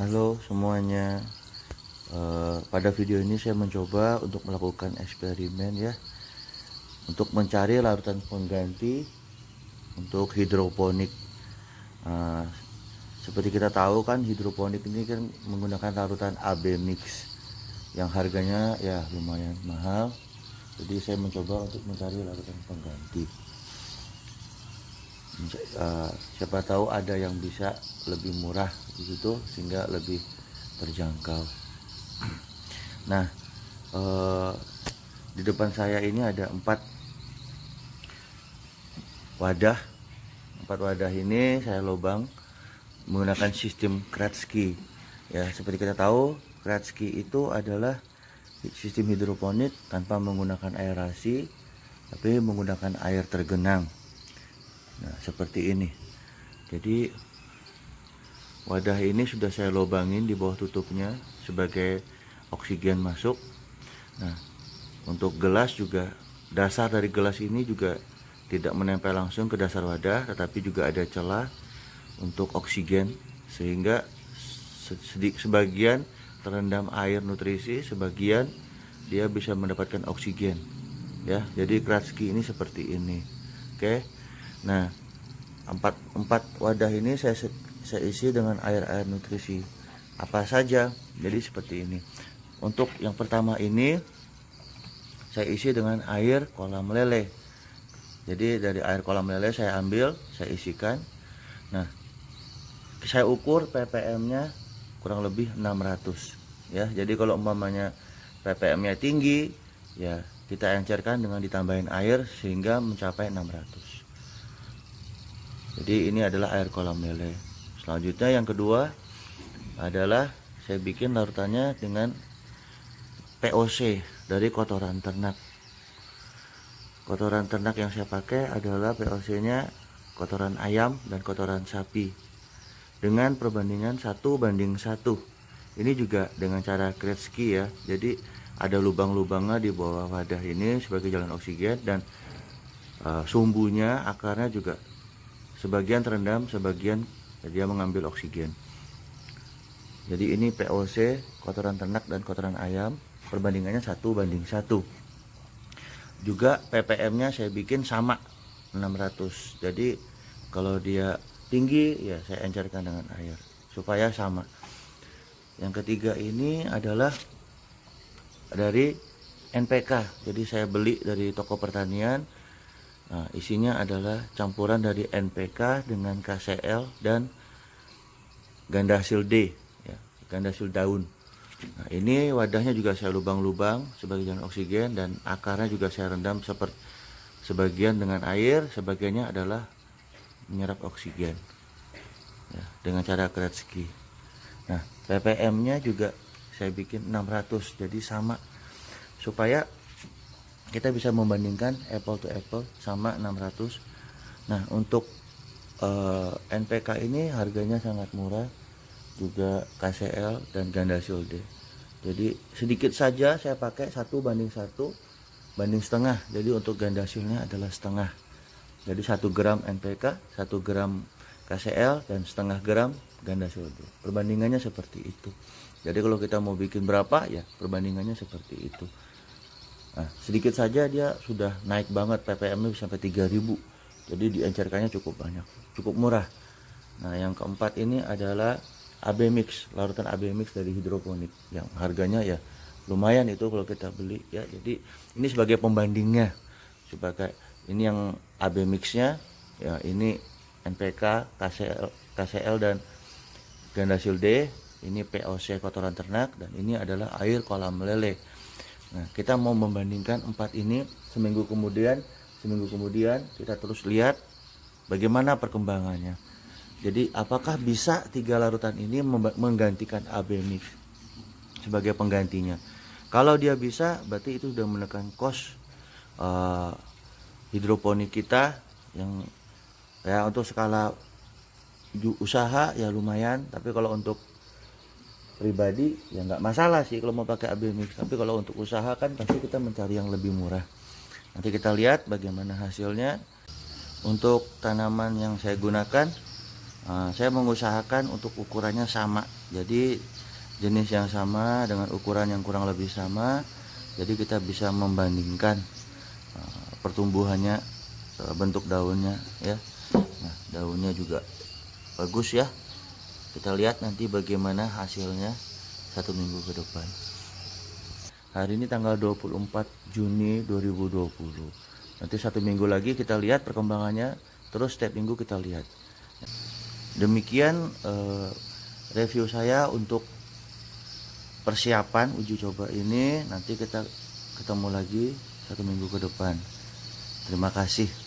Halo semuanya. Pada video ini saya mencoba untuk melakukan eksperimen ya, untuk mencari larutan pengganti untuk hidroponik. Eh, Seperti kita tahu kan, hidroponik ini kan menggunakan larutan AB mix yang harganya ya lumayan mahal. Jadi saya mencoba untuk mencari larutan pengganti. Siapa tahu ada yang bisa lebih murah begitu, sehingga lebih terjangkau. Nah, di depan saya ini ada 4 wadah. 4 wadah ini saya lubang menggunakan sistem Kratzky. Ya, seperti kita tahu, Kratzky itu adalah sistem hidroponik tanpa menggunakan aerasi, tapi menggunakan air tergenang. Nah, seperti ini. Jadi wadah ini sudah saya lubangin di bawah tutupnya sebagai oksigen masuk. Nah, untuk gelas juga, dasar dari gelas ini juga tidak menempel langsung ke dasar wadah, tetapi juga ada celah untuk oksigen, sehingga sebagian terendam air nutrisi, sebagian dia bisa mendapatkan oksigen. Ya, jadi Kratzky ini seperti ini. Oke. Nah, empat wadah ini saya isi dengan air nutrisi apa saja. Jadi seperti ini. Untuk yang pertama ini saya isi dengan air kolam lele. Jadi dari air kolam lele saya ambil, saya isikan. Nah, saya ukur ppm-nya kurang lebih 600 ya. Jadi kalau umpamanya ppm-nya tinggi ya, kita encerkan dengan ditambahin air sehingga mencapai 600. Jadi ini adalah air kolam lele. Selanjutnya yang kedua adalah saya bikin larutannya dengan POC dari kotoran ternak. Kotoran ternak yang saya pakai adalah POC-nya kotoran ayam dan kotoran sapi dengan perbandingan 1:1. Ini juga dengan cara Kratzky ya. Jadi ada lubang-lubangnya di bawah wadah ini sebagai jalan oksigen, dan sumbunya, akarnya juga sebagian terendam, sebagian dia mengambil oksigen. Jadi ini POC kotoran ternak dan kotoran ayam, perbandingannya 1:1. Juga ppm-nya saya bikin sama 600. Jadi kalau dia tinggi ya saya encerkan dengan air supaya sama. Yang ketiga ini adalah dari NPK. Jadi saya beli dari toko pertanian. Nah, isinya adalah campuran dari NPK dengan KCl dan gandasil D ya, gandasil daun. Nah, ini wadahnya juga saya lubang-lubang sebagai jalan oksigen, dan akarnya juga saya rendam sebagian dengan air, sebagiannya adalah menyerap oksigen ya, dengan cara Kratzky. Nah, ppm-nya juga saya bikin 600, jadi sama, supaya kita bisa membandingkan apple to apple, sama 600. Nah, untuk NPK ini harganya sangat murah, juga KCl dan gandasil D. Jadi sedikit saja saya pakai 1:1 banding setengah. Jadi untuk gandasilnya adalah setengah. Jadi 1 gram NPK, 1 gram KCl, dan setengah gram gandasil D. Perbandingannya seperti itu. Jadi kalau kita mau bikin berapa ya perbandingannya seperti itu. Nah, sedikit saja dia sudah naik banget, ppm-nya bisa sampai 3000. Jadi diencerkannya cukup banyak, cukup murah. Nah, yang keempat ini adalah AB mix, larutan AB mix dari hidroponik yang harganya ya lumayan itu kalau kita beli ya. Jadi ini sebagai pembandingnya, sebagai ini yang AB mixnya ya, ini NPK, KCl dan gandasil D, ini POC kotoran ternak, dan ini adalah air kolam lele. Nah, kita mau membandingkan 4 ini seminggu kemudian kita terus lihat bagaimana perkembangannya. Jadi apakah bisa 3 larutan ini menggantikan AB mix sebagai penggantinya? Kalau dia bisa, berarti itu sudah menekan cost hidroponik kita yang ya untuk skala usaha ya lumayan, tapi kalau untuk pribadi ya nggak masalah sih kalau mau pakai AB mix. Tapi kalau untuk usaha kan pasti kita mencari yang lebih murah. Nanti kita lihat bagaimana hasilnya. Untuk tanaman yang saya gunakan Saya mengusahakan untuk ukurannya sama, jadi jenis yang sama dengan ukuran yang kurang lebih sama, jadi kita bisa membandingkan pertumbuhannya, bentuk daunnya ya. Nah, daunnya juga bagus ya. Kita lihat nanti bagaimana hasilnya 1 minggu ke depan. Hari ini tanggal 24 Juni 2020. Nanti 1 minggu lagi kita lihat perkembangannya, terus setiap minggu kita lihat. Demikian review saya untuk persiapan uji coba ini. Nanti kita ketemu lagi 1 minggu ke depan. Terima kasih.